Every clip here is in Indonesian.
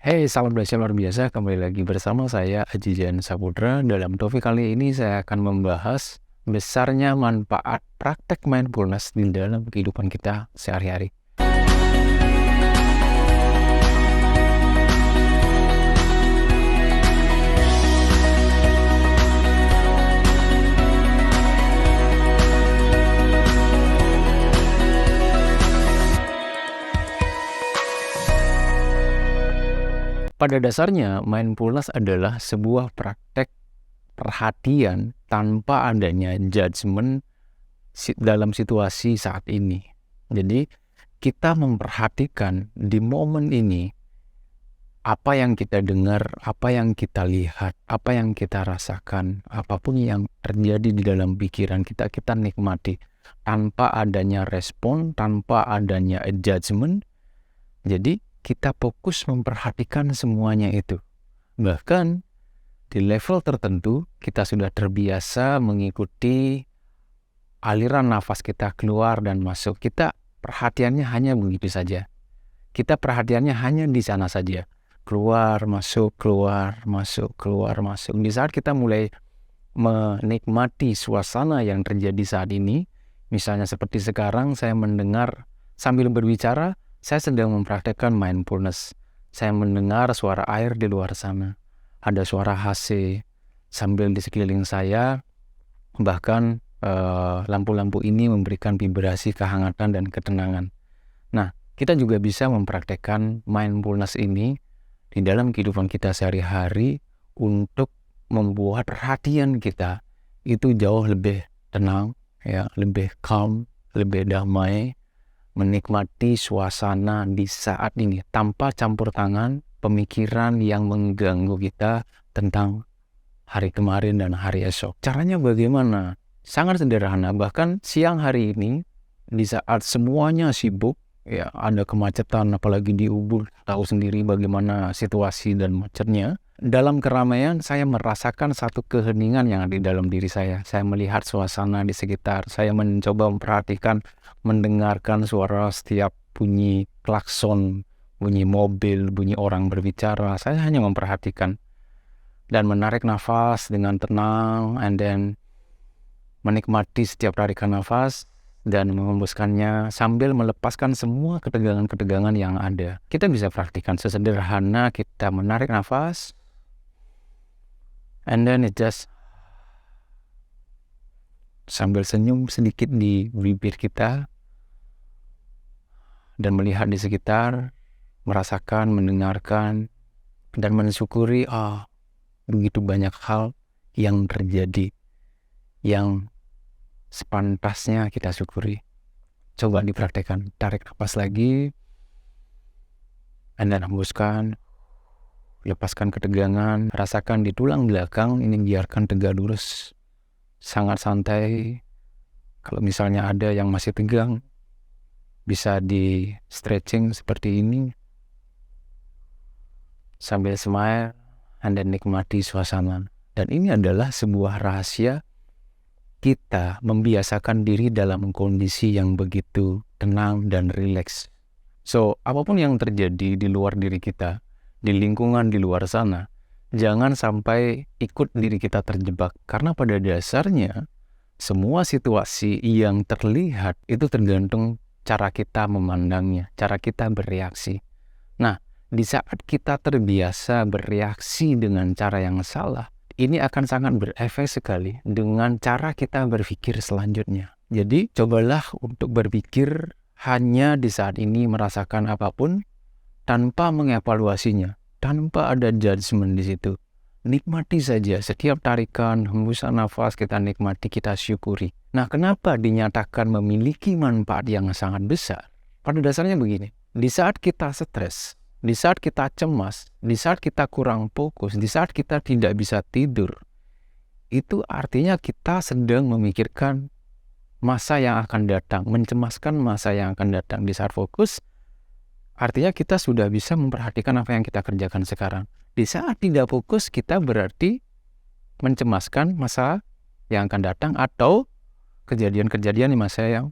Hey, salam belajar luar biasa. Kembali lagi bersama saya Aji Jan Saputra. Dalam topik kali ini saya akan membahas besarnya manfaat praktek mindfulness di dalam kehidupan kita sehari-hari. Pada dasarnya, mindfulness adalah sebuah praktek perhatian tanpa adanya judgement dalam situasi saat ini. Jadi, kita memperhatikan di momen ini apa yang kita dengar, apa yang kita lihat, apa yang kita rasakan, apapun yang terjadi di dalam pikiran kita, kita nikmati tanpa adanya respon, tanpa adanya judgement. Jadi, kita fokus memperhatikan semuanya itu. Bahkan di level tertentu kita sudah terbiasa mengikuti aliran nafas kita keluar dan masuk. Kita perhatiannya hanya begitu saja. Kita perhatiannya hanya di sana saja. Keluar, masuk, keluar, masuk, keluar, masuk. Di saat kita mulai menikmati suasana yang terjadi saat ini, misalnya seperti sekarang saya mendengar sambil berbicara, saya sedang mempraktekkan mindfulness. Saya mendengar suara air di luar sana. Ada suara AC sambil di sekeliling saya. Bahkan lampu-lampu ini memberikan vibrasi kehangatan dan ketenangan. Nah, kita juga bisa mempraktekkan mindfulness ini di dalam kehidupan kita sehari-hari untuk membuat perhatian kita itu jauh lebih tenang, ya, lebih calm, lebih damai, menikmati suasana di saat ini tanpa campur tangan pemikiran yang mengganggu kita tentang hari kemarin dan hari esok. Caranya bagaimana? Sangat sederhana. Bahkan siang hari ini di saat semuanya sibuk, ya, ada kemacetan apalagi di Ubud, tahu sendiri bagaimana situasi dan macetnya. Dalam keramaian saya merasakan satu keheningan yang ada di dalam diri saya. Saya melihat suasana di sekitar. Saya mencoba memperhatikan, mendengarkan suara setiap bunyi klakson, bunyi mobil, bunyi orang berbicara. Saya hanya memperhatikan dan menarik nafas dengan tenang, and then menikmati setiap tarikan nafas dan menghembuskannya sambil melepaskan semua ketegangan-ketegangan yang ada. Kita bisa praktikkan sesederhana kita menarik nafas, and then it just sambil senyum sedikit di bibir kita dan melihat di sekitar, merasakan, mendengarkan, dan mensyukuri begitu banyak hal yang terjadi yang sepantasnya kita syukuri. Coba dipraktekkan. Tarik nafas lagi, and then hembuskan. Lepaskan ketegangan, rasakan di tulang belakang, ini biarkan tegak lurus, sangat santai. Kalau misalnya ada yang masih tegang, bisa di stretching seperti ini, sambil smile, and then nikmati suasana. Dan ini adalah sebuah rahasia kita membiasakan diri dalam kondisi yang begitu tenang dan rileks. So, apapun yang terjadi di luar diri kita, di lingkungan di luar sana, jangan sampai ikut diri kita terjebak. Karena pada dasarnya, semua situasi yang terlihat itu tergantung cara kita memandangnya, cara kita bereaksi. Nah, di saat kita terbiasa bereaksi dengan cara yang salah, ini akan sangat berefek sekali dengan cara kita berpikir selanjutnya. Jadi, cobalah untuk berpikir hanya di saat ini merasakan apapun tanpa mengevaluasinya, tanpa ada judgement di situ. Nikmati saja setiap tarikan, hembusan nafas kita nikmati, kita syukuri. Nah, kenapa dinyatakan memiliki manfaat yang sangat besar? Pada dasarnya begini, di saat kita stres, di saat kita cemas, di saat kita kurang fokus, di saat kita tidak bisa tidur, itu artinya kita sedang memikirkan masa yang akan datang, mencemaskan masa yang akan datang. Di saat fokus, artinya kita sudah bisa memperhatikan apa yang kita kerjakan sekarang. Di saat tidak fokus, kita berarti mencemaskan masa yang akan datang atau kejadian-kejadian di masa yang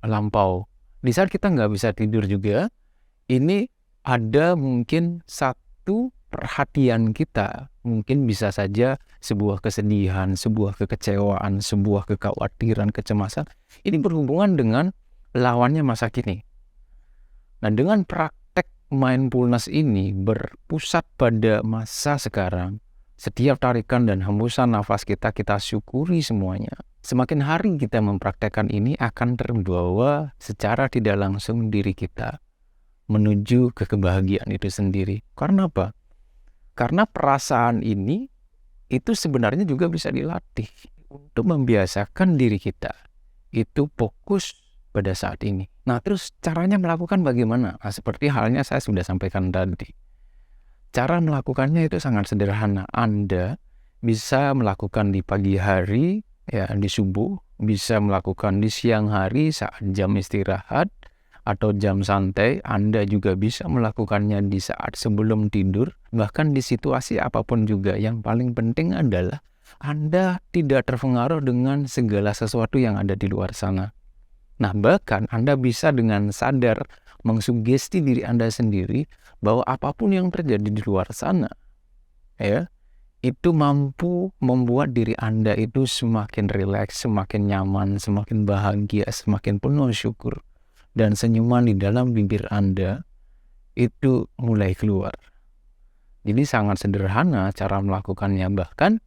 lampau. Di saat kita nggak bisa tidur juga, ini ada mungkin itu perhatian kita mungkin bisa saja sebuah kesedihan, sebuah kekecewaan, sebuah kekhawatiran, kecemasan. Ini berhubungan dengan lawannya masa kini. Nah, dengan praktek mindfulness ini berpusat pada masa sekarang, setiap tarikan dan hembusan nafas kita syukuri semuanya. Semakin hari kita mempraktekkan ini akan terbawa secara tidak langsung diri kita menuju ke kebahagiaan itu sendiri. Karena apa? Karena perasaan ini itu sebenarnya juga bisa dilatih untuk membiasakan diri kita itu fokus pada saat ini. Nah, terus caranya melakukan bagaimana? Nah, seperti halnya saya sudah sampaikan tadi. Cara melakukannya itu sangat sederhana. Anda bisa melakukan di pagi hari, ya di subuh, bisa melakukan di siang hari saat jam istirahat atau jam santai. Anda juga bisa melakukannya di saat sebelum tidur, bahkan di situasi apapun juga. Yang paling penting adalah Anda tidak terpengaruh dengan segala sesuatu yang ada di luar sana. Nah, bahkan Anda bisa dengan sadar mengsugesti diri Anda sendiri bahwa apapun yang terjadi di luar sana, ya, itu mampu membuat diri Anda itu semakin rileks, semakin nyaman, semakin bahagia, semakin penuh syukur. Dan senyuman di dalam bibir Anda itu mulai keluar. Jadi sangat sederhana cara melakukannya. Bahkan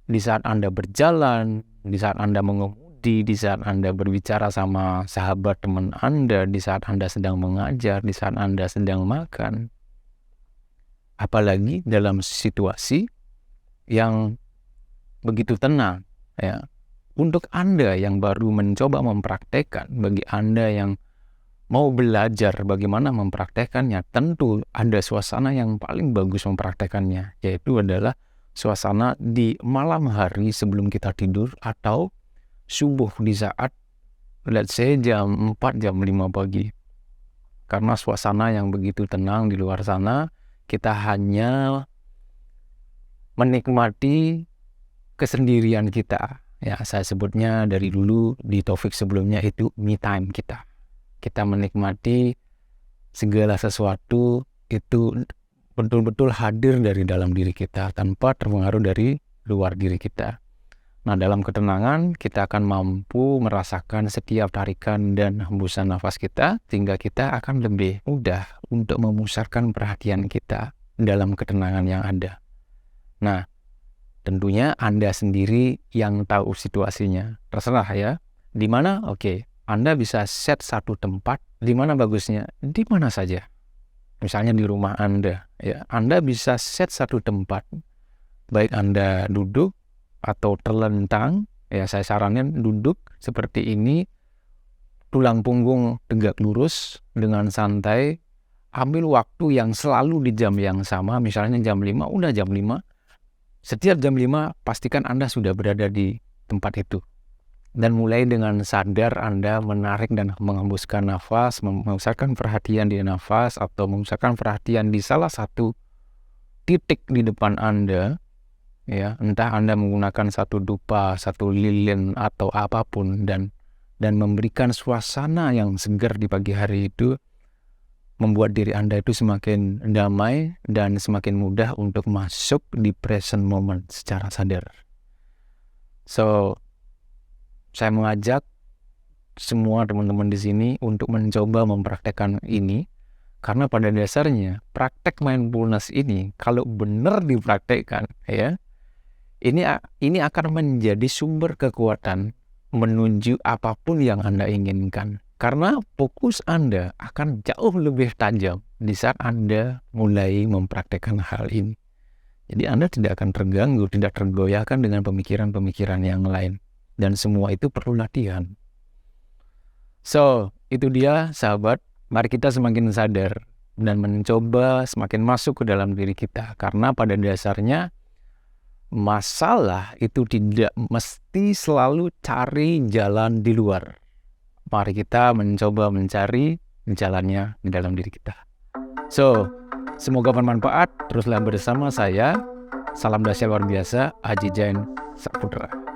di saat Anda berjalan, di saat Anda mengemudi, di saat Anda berbicara sama sahabat teman Anda, di saat Anda sedang mengajar, di saat Anda sedang makan. Apalagi dalam situasi yang begitu tenang, ya. Untuk Anda yang baru mencoba mempraktekkan, bagi Anda yang mau belajar bagaimana mempraktekannya, tentu ada suasana yang paling bagus mempraktekannya, yaitu adalah suasana di malam hari sebelum kita tidur atau subuh di saat, let's say jam 4, jam 5 pagi. Karena suasana yang begitu tenang di luar sana, kita hanya menikmati kesendirian kita. Ya, saya sebutnya dari dulu di topik sebelumnya itu me time kita. Kita menikmati segala sesuatu itu betul-betul hadir dari dalam diri kita tanpa terpengaruh dari luar diri kita. Nah, dalam ketenangan kita akan mampu merasakan setiap tarikan dan hembusan nafas kita, sehingga kita akan lebih mudah untuk memusatkan perhatian kita dalam ketenangan yang ada. Nah, tentunya Anda sendiri yang tahu situasinya. Terserah ya. Di mana? Oke. Anda bisa set satu tempat. Di mana bagusnya? Di mana saja. Misalnya di rumah Anda. Ya. Anda bisa set satu tempat. Baik Anda duduk atau terlentang. Ya, saya saranin duduk seperti ini. Tulang punggung tegak lurus dengan santai. Ambil waktu yang selalu di jam yang sama. Misalnya jam 5, udah jam 5. Setiap jam 5, pastikan Anda sudah berada di tempat itu. Dan mulai dengan sadar Anda menarik dan menghembuskan nafas, memusatkan perhatian di nafas, atau memusatkan perhatian di salah satu titik di depan Anda. Ya, entah Anda menggunakan satu dupa, satu lilin, atau apapun, dan memberikan suasana yang segar di pagi hari itu, membuat diri Anda itu semakin damai dan semakin mudah untuk masuk di present moment secara sadar. So, saya mengajak semua teman-teman di sini untuk mencoba mempraktekkan ini, karena pada dasarnya praktek mindfulness ini kalau benar dipraktekkan, ya, ini akan menjadi sumber kekuatan menuju apapun yang Anda inginkan. Karena fokus Anda akan jauh lebih tajam di saat Anda mulai mempraktekkan hal ini. Jadi Anda tidak akan terganggu, tidak tergoyahkan dengan pemikiran-pemikiran yang lain. Dan semua itu perlu latihan. So, itu dia sahabat. Mari kita semakin sadar dan mencoba semakin masuk ke dalam diri kita. Karena pada dasarnya masalah itu tidak mesti selalu cari jalan di luar. Mari kita mencoba mencari jalannya di dalam diri kita. So, semoga bermanfaat. Teruslah bersama saya. Salam dahsyat luar biasa, Aji Jain Saputra.